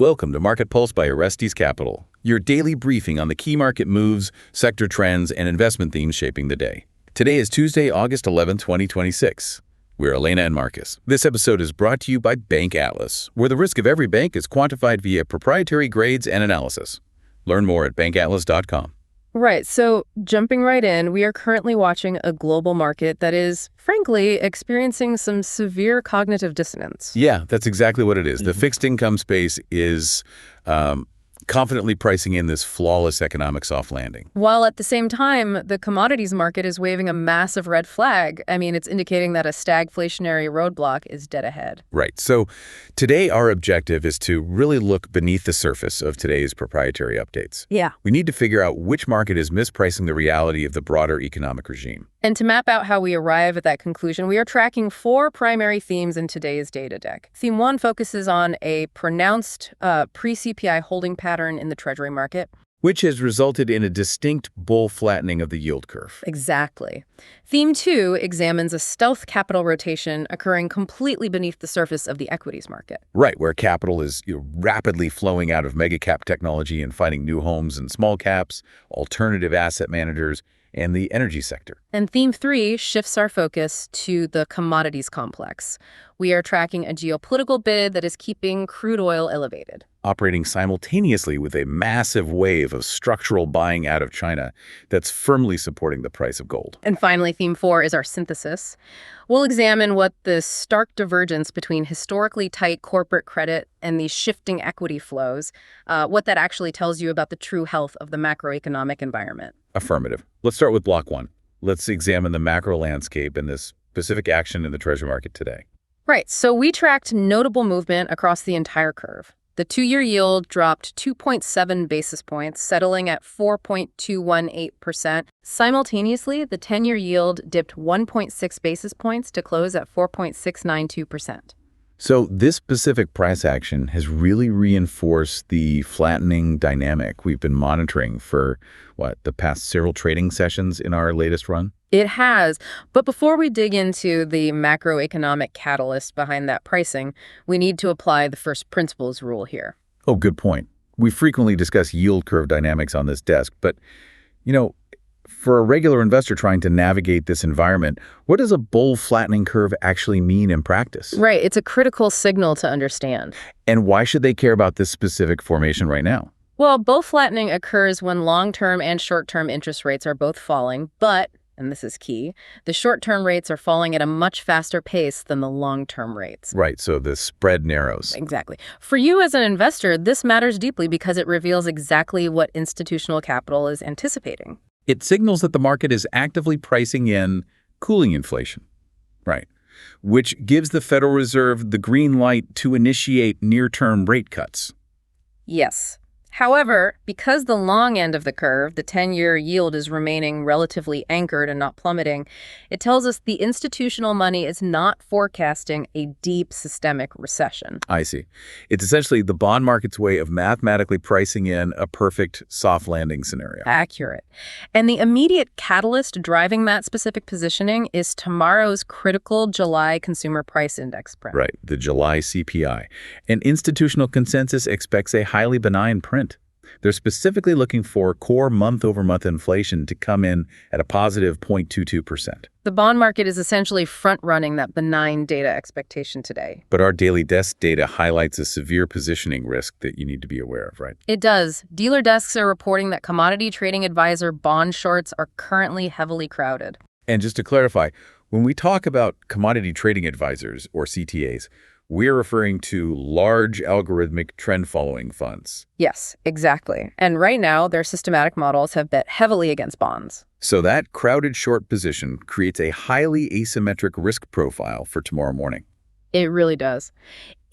Welcome to Market Pulse by Orestes Capital, your daily briefing on the key market moves, sector trends, and investment themes shaping the day. Today is Tuesday, August 11, 2026. We're Elena and Marcus. This episode is brought to you by Bank Atlas, where the risk of every bank is quantified via proprietary grades and analysis. Learn more at bankatlas.com. Right. So jumping right in, we are currently watching a global market that is, frankly, experiencing some severe cognitive dissonance. Yeah, that's exactly what it is. The fixed income space is confidently pricing in this flawless economic soft landing. While at the same time, the commodities market is waving a massive red flag. I mean, it's indicating that a stagflationary roadblock is dead ahead. Right. So today our objective is to really look beneath the surface of today's proprietary updates. Yeah. We need to figure out which market is mispricing the reality of the broader economic regime. And to map out how we arrive at that conclusion, we are tracking 4 primary themes in today's data deck. Theme 1 focuses on a pronounced pre-CPI holding pattern in the Treasury market, Which has resulted in a distinct bull flattening of the yield curve. Exactly. Theme 2 examines a stealth capital rotation occurring completely beneath the surface of the equities market. Right, where capital is rapidly flowing out of mega-cap technology and finding new homes in small caps, alternative asset managers, and the energy sector. And Theme 3 shifts our focus to the commodities complex. We are tracking a geopolitical bid that is keeping crude oil elevated, Operating simultaneously with a massive wave of structural buying out of China that's firmly supporting the price of gold. And finally, Theme 4 is our synthesis. We'll examine what the stark divergence between historically tight corporate credit and these shifting equity flows, what that actually tells you about the true health of the macroeconomic environment. Affirmative. Let's start with block 1. Let's examine the macro landscape and this specific action in the Treasury market today. Right, so we tracked notable movement across the entire curve. The 2-year yield dropped 2.7 basis points, settling at 4.218%. Simultaneously, the 10-year yield dipped 1.6 basis points to close at 4.692%. So this specific price action has really reinforced the flattening dynamic we've been monitoring for, the past several trading sessions in our latest run? It has. But before we dig into the macroeconomic catalyst behind that pricing, we need to apply the first principles rule here. Oh, good point. We frequently discuss yield curve dynamics on this desk, but, for a regular investor trying to navigate this environment, what does a bull flattening curve actually mean in practice? Right. It's a critical signal to understand. And why should they care about this specific formation right now? Well, bull flattening occurs when long-term and short-term interest rates are both falling, but, and this is key, the short-term rates are falling at a much faster pace than the long-term rates. Right, so the spread narrows. Exactly. For you as an investor, this matters deeply because it reveals exactly what institutional capital is anticipating. It signals that the market is actively pricing in cooling inflation, right, which gives the Federal Reserve the green light to initiate near-term rate cuts. Yes. However, because the long end of the curve, the 10-year yield, is remaining relatively anchored and not plummeting, it tells us the institutional money is not forecasting a deep systemic recession. I see. It's essentially the bond market's way of mathematically pricing in a perfect soft landing scenario. Accurate. And the immediate catalyst driving that specific positioning is tomorrow's critical July Consumer Price Index print. Right, the July CPI. And institutional consensus expects a highly benign print. They're specifically looking for core month-over-month inflation to come in at a positive 0.22%. The bond market is essentially front-running that benign data expectation today. But our daily desk data highlights a severe positioning risk that you need to be aware of, right? It does. Dealer desks are reporting that commodity trading advisor bond shorts are currently heavily crowded. And just to clarify, when we talk about commodity trading advisors, or CTAs, we're referring to large algorithmic trend-following funds. Yes, exactly. And right now, their systematic models have bet heavily against bonds. So that crowded short position creates a highly asymmetric risk profile for tomorrow morning. It really does.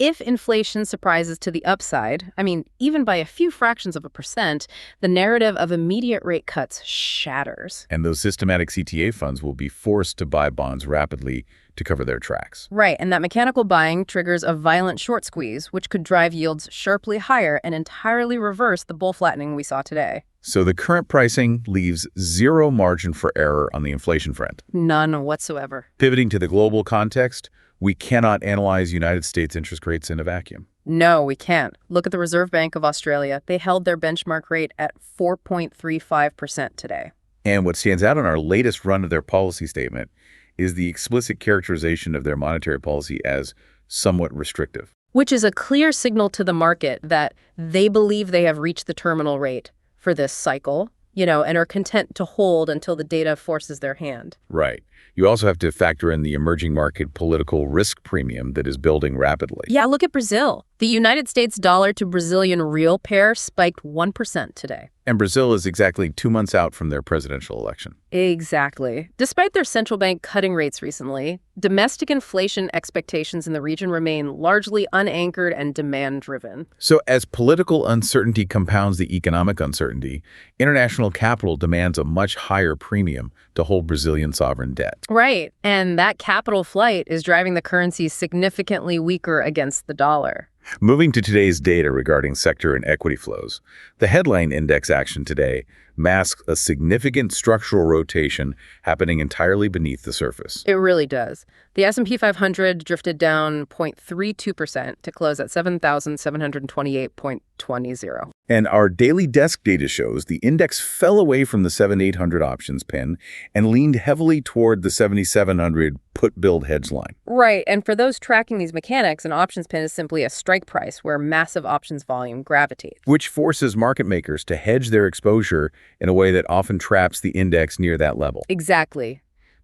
If inflation surprises to the upside, even by a few fractions of a percent, the narrative of immediate rate cuts shatters. And those systematic CTA funds will be forced to buy bonds rapidly to cover their tracks. Right, and that mechanical buying triggers a violent short squeeze, which could drive yields sharply higher and entirely reverse the bull flattening we saw today. So the current pricing leaves zero margin for error on the inflation front. None whatsoever. Pivoting to the global context, we cannot analyze United States interest rates in a vacuum. No, we can't. Look at the Reserve Bank of Australia. They held their benchmark rate at 4.35% today. And what stands out on our latest run of their policy statement is the explicit characterization of their monetary policy as somewhat restrictive. Which is a clear signal to the market that they believe they have reached the terminal rate for this cycle, and are content to hold until the data forces their hand. Right. You also have to factor in the emerging market political risk premium that is building rapidly. Yeah, look at Brazil. The United States dollar to Brazilian real pair spiked 1% today. And Brazil is exactly 2 months out from their presidential election. Exactly. Despite their central bank cutting rates recently, domestic inflation expectations in the region remain largely unanchored and demand-driven. So as political uncertainty compounds the economic uncertainty, international capital demands a much higher premium to hold Brazilian sovereign debt. Right. And that capital flight is driving the currency significantly weaker against the dollar. Moving to today's data regarding sector and equity flows, the headline index action today masks a significant structural rotation happening entirely beneath the surface. It really does. The S&P 500 drifted down 0.32% to close at 7,728.20. And our daily desk data shows the index fell away from the 7,800 options pin and leaned heavily toward the 7,700 put-build hedge line. Right, and for those tracking these mechanics, an options pin is simply a strike price where massive options volume gravitates. Which forces market makers to hedge their exposure in a way that often traps the index near that level. Exactly.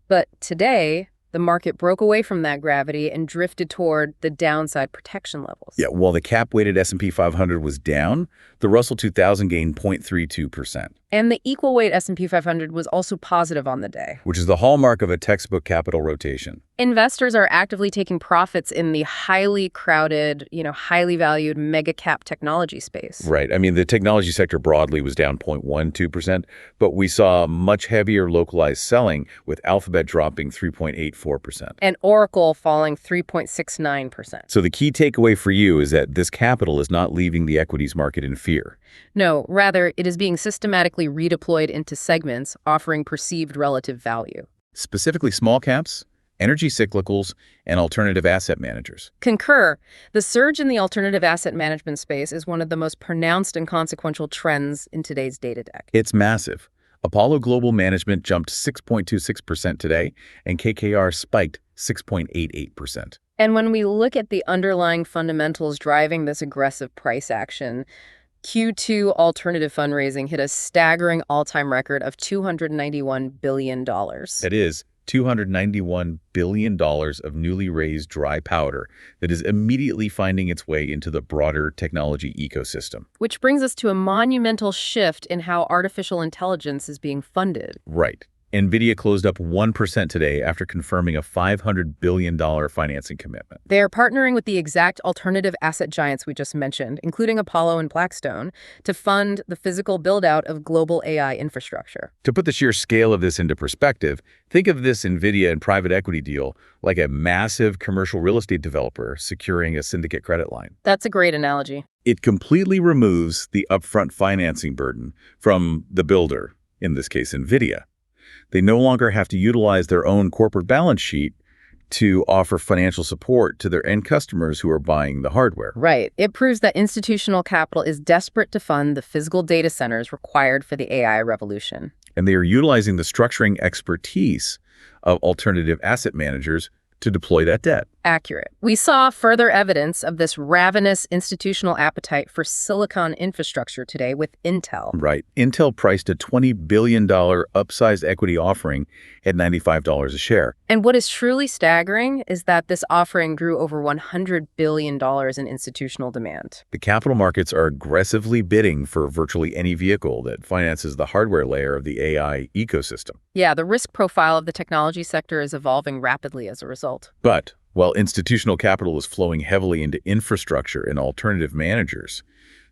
But today, the market broke away from that gravity and drifted toward the downside protection levels. Yeah, while the cap-weighted S&P 500 was down, the Russell 2000 gained 0.32%. And the equal weight S&P 500 was also positive on the day. Which is the hallmark of a textbook capital rotation. Investors are actively taking profits in the highly crowded, highly valued mega cap technology space. Right. I mean, the technology sector broadly was down 0.12%, but we saw much heavier localized selling, with Alphabet dropping 3.84%. And Oracle falling 3.69%. So the key takeaway for you is that this capital is not leaving the equities market in fear. No, rather, it is being systematically redeployed into segments offering perceived relative value. Specifically small caps, energy cyclicals, and alternative asset managers. Concur. The surge in the alternative asset management space is one of the most pronounced and consequential trends in today's data deck. It's massive. Apollo Global Management jumped 6.26% today, and KKR spiked 6.88%. And when we look at the underlying fundamentals driving this aggressive price action, Q2 alternative fundraising hit a staggering all-time record of $291 billion. That is $291 billion of newly raised dry powder that is immediately finding its way into the broader technology ecosystem. Which brings us to a monumental shift in how artificial intelligence is being funded. Right. NVIDIA closed up 1% today after confirming a $500 billion financing commitment. They are partnering with the exact alternative asset giants we just mentioned, including Apollo and Blackstone, to fund the physical build-out of global AI infrastructure. To put the sheer scale of this into perspective, think of this NVIDIA and private equity deal like a massive commercial real estate developer securing a syndicate credit line. That's a great analogy. It completely removes the upfront financing burden from the builder, in this case NVIDIA. They no longer have to utilize their own corporate balance sheet to offer financial support to their end customers who are buying the hardware. Right. It proves that institutional capital is desperate to fund the physical data centers required for the AI revolution. And they are utilizing the structuring expertise of alternative asset managers to deploy that debt. Accurate. We saw further evidence of this ravenous institutional appetite for silicon infrastructure today with Intel. Right. Intel priced a $20 billion upsized equity offering at $95 a share. And what is truly staggering is that this offering drew over $100 billion in institutional demand. The capital markets are aggressively bidding for virtually any vehicle that finances the hardware layer of the AI ecosystem. Yeah, the risk profile of the technology sector is evolving rapidly as a result. But while institutional capital is flowing heavily into infrastructure and alternative managers,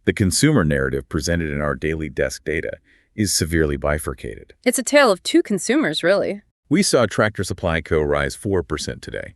the consumer narrative presented in our daily desk data is severely bifurcated. It's a tale of two consumers, really. We saw Tractor Supply Co. rise 4% today.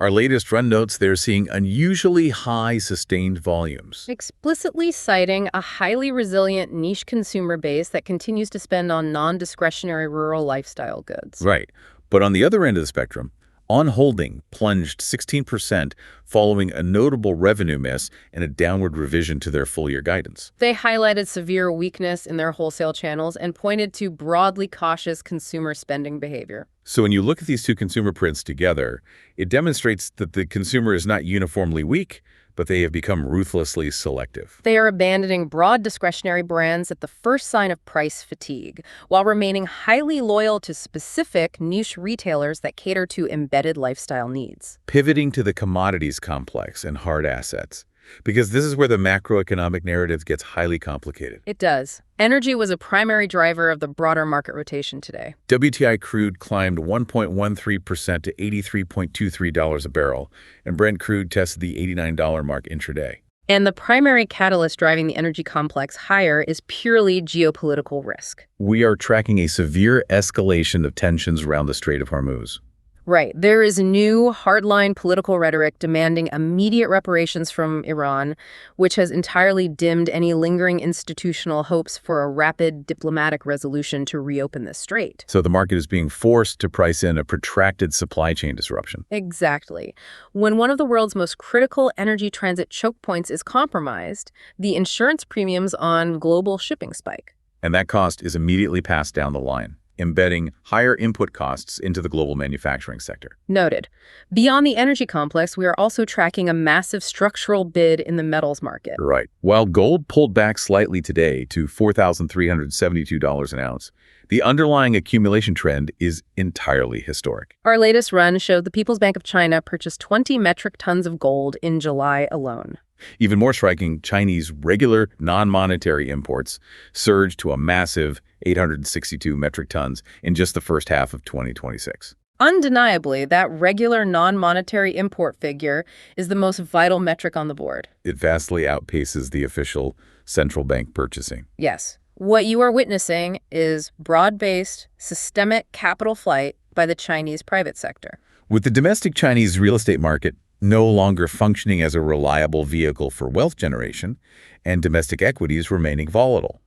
Our latest run notes they're seeing unusually high sustained volumes. Explicitly citing a highly resilient niche consumer base that continues to spend on non-discretionary rural lifestyle goods. Right. But on the other end of the spectrum, On holding plunged 16% following a notable revenue miss and a downward revision to their full-year guidance. They highlighted severe weakness in their wholesale channels and pointed to broadly cautious consumer spending behavior. So when you look at these two consumer prints together, it demonstrates that the consumer is not uniformly weak, but they have become ruthlessly selective. They are abandoning broad discretionary brands at the first sign of price fatigue, while remaining highly loyal to specific niche retailers that cater to embedded lifestyle needs. Pivoting to the commodities complex and hard assets, because this is where the macroeconomic narrative gets highly complicated. It does. Energy was a primary driver of the broader market rotation today. WTI crude climbed 1.13% to $83.23 a barrel, and Brent crude tested the $89 mark intraday. And the primary catalyst driving the energy complex higher is purely geopolitical risk. We are tracking a severe escalation of tensions around the Strait of Hormuz. Right. There is new hardline political rhetoric demanding immediate reparations from Iran, which has entirely dimmed any lingering institutional hopes for a rapid diplomatic resolution to reopen the strait. So the market is being forced to price in a protracted supply chain disruption. Exactly. When one of the world's most critical energy transit choke points is compromised, the insurance premiums on global shipping spike. And that cost is immediately passed down the line, embedding higher input costs into the global manufacturing sector. Noted. Beyond the energy complex, we are also tracking a massive structural bid in the metals market. Right. While gold pulled back slightly today to $4,372 an ounce, the underlying accumulation trend is entirely historic. Our latest run showed the People's Bank of China purchased 20 metric tons of gold in July alone. Even more striking, Chinese regular non-monetary imports surged to a massive 862 metric tons in just the first half of 2026. Undeniably, that regular non-monetary import figure is the most vital metric on the board. It vastly outpaces the official central bank purchasing. Yes. What you are witnessing is broad-based, systemic capital flight by the Chinese private sector. With the domestic Chinese real estate market no longer functioning as a reliable vehicle for wealth generation, and domestic equities remaining volatile.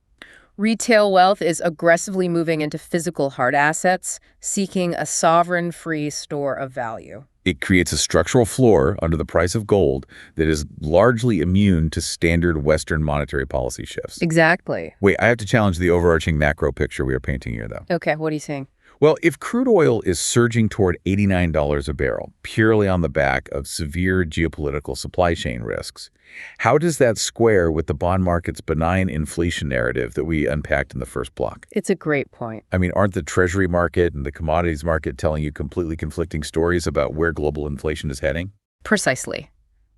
Retail wealth is aggressively moving into physical hard assets, seeking a sovereign-free store of value. It creates a structural floor under the price of gold that is largely immune to standard Western monetary policy shifts. Exactly. Wait, I have to challenge the overarching macro picture we are painting here, though. Okay, what are you saying? Well, if crude oil is surging toward $89 a barrel, purely on the back of severe geopolitical supply chain risks, how does that square with the bond market's benign inflation narrative that we unpacked in the first block? It's a great point. I mean, aren't the Treasury market and the commodities market telling you completely conflicting stories about where global inflation is heading? Precisely.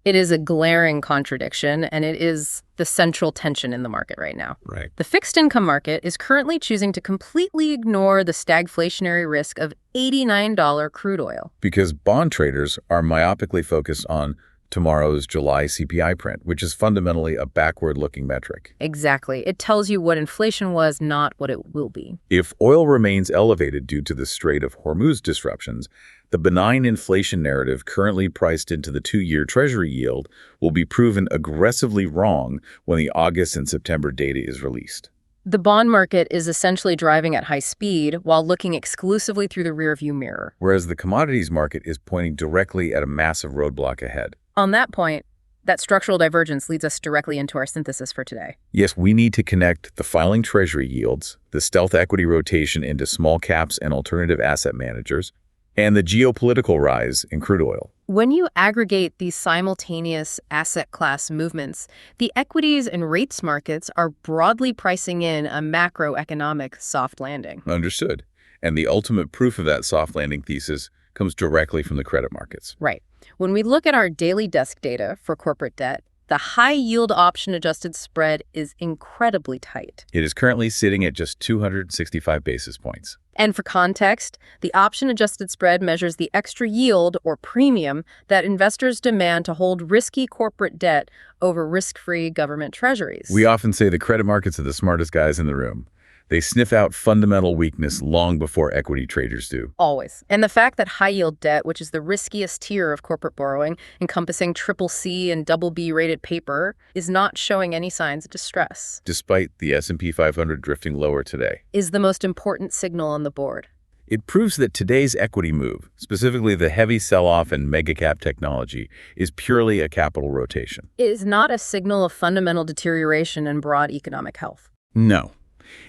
It is a glaring contradiction, and it is the central tension in the market right now. Right. The fixed income market is currently choosing to completely ignore the stagflationary risk of $89 crude oil. Because bond traders are myopically focused on tomorrow's July CPI print, which is fundamentally a backward-looking metric. Exactly. It tells you what inflation was, not what it will be. If oil remains elevated due to the Strait of Hormuz disruptions, the benign inflation narrative currently priced into the two-year Treasury yield will be proven aggressively wrong when the August and September data is released. The bond market is essentially driving at high speed while looking exclusively through the rearview mirror. Whereas the commodities market is pointing directly at a massive roadblock ahead. On that point, that structural divergence leads us directly into our synthesis for today. Yes, we need to connect the filing Treasury yields, the stealth equity rotation into small caps and alternative asset managers, and the geopolitical rise in crude oil. When you aggregate these simultaneous asset class movements, the equities and rates markets are broadly pricing in a macroeconomic soft landing. Understood. And the ultimate proof of that soft landing thesis comes directly from the credit markets. Right. When we look at our daily desk data for corporate debt, the high-yield option-adjusted spread is incredibly tight. It is currently sitting at just 265 basis points. And for context, the option-adjusted spread measures the extra yield or premium that investors demand to hold risky corporate debt over risk-free government treasuries. We often say the credit markets are the smartest guys in the room. They sniff out fundamental weakness long before equity traders do. Always. And the fact that high-yield debt, which is the riskiest tier of corporate borrowing, encompassing CCC and BB rated paper, is not showing any signs of distress, Despite the S&P 500 drifting lower today. is the most important signal on the board. It proves that today's equity move, specifically the heavy sell-off in mega-cap technology, is purely a capital rotation. It is not a signal of fundamental deterioration in broad economic health. No.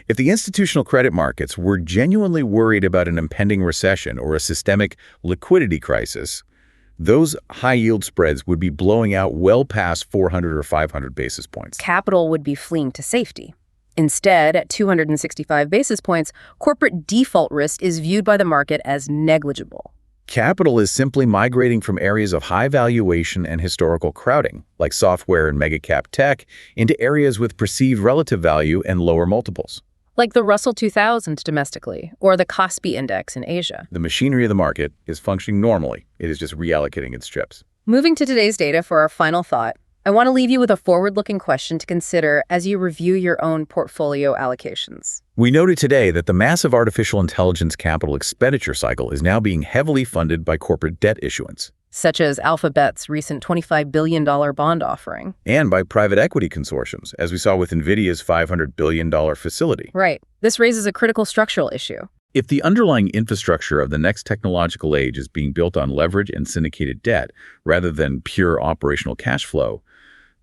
If the institutional credit markets were genuinely worried about an impending recession or a systemic liquidity crisis, those high-yield spreads would be blowing out well past 400 or 500 basis points. Capital would be fleeing to safety. Instead, at 265 basis points, corporate default risk is viewed by the market as negligible. Capital is simply migrating from areas of high valuation and historical crowding, like software and mega-cap tech, into areas with perceived relative value and lower multiples. Like the Russell 2000 domestically, or the Kospi index in Asia. The machinery of the market is functioning normally. It is just reallocating its chips. Moving to today's data for our final thought, I want to leave you with a forward-looking question to consider as you review your own portfolio allocations. We noted today that the massive artificial intelligence capital expenditure cycle is now being heavily funded by corporate debt issuance, such as Alphabet's recent $25 billion bond offering. and by private equity consortiums, as we saw with NVIDIA's $500 billion facility. Right. This raises a critical structural issue. If the underlying infrastructure of the next technological age is being built on leverage and syndicated debt rather than pure operational cash flow,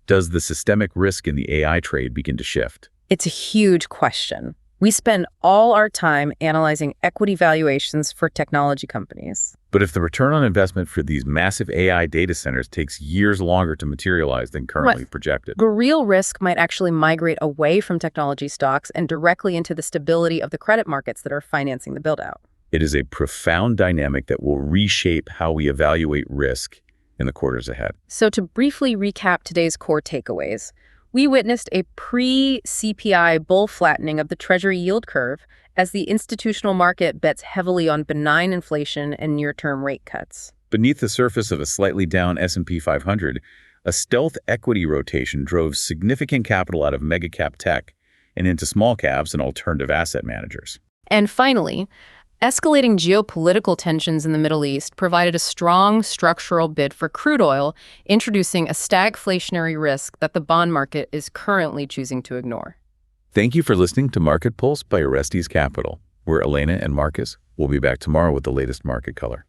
does the systemic risk in the AI trade begin to shift? It's a huge question. We spend all our time analyzing equity valuations for technology companies. But if the return on investment for these massive AI data centers takes years longer to materialize than currently projected, the real risk might actually migrate away from technology stocks and directly into the stability of the credit markets that are financing the build-out. it is a profound dynamic that will reshape how we evaluate risk in the quarters ahead. So to briefly recap today's core takeaways, we witnessed a pre-CPI bull flattening of the Treasury yield curve as the institutional market bets heavily on benign inflation and near-term rate cuts. Beneath the surface of a slightly down S&P 500, a stealth equity rotation drove significant capital out of mega-cap tech and into small caps and alternative asset managers. And finally, escalating geopolitical tensions in the Middle East provided a strong structural bid for crude oil, introducing a stagflationary risk that the bond market is currently choosing to ignore. Thank you for listening to Market Pulse by Orestes Capital. We're Elena and Marcus. We'll be back tomorrow with the latest market color.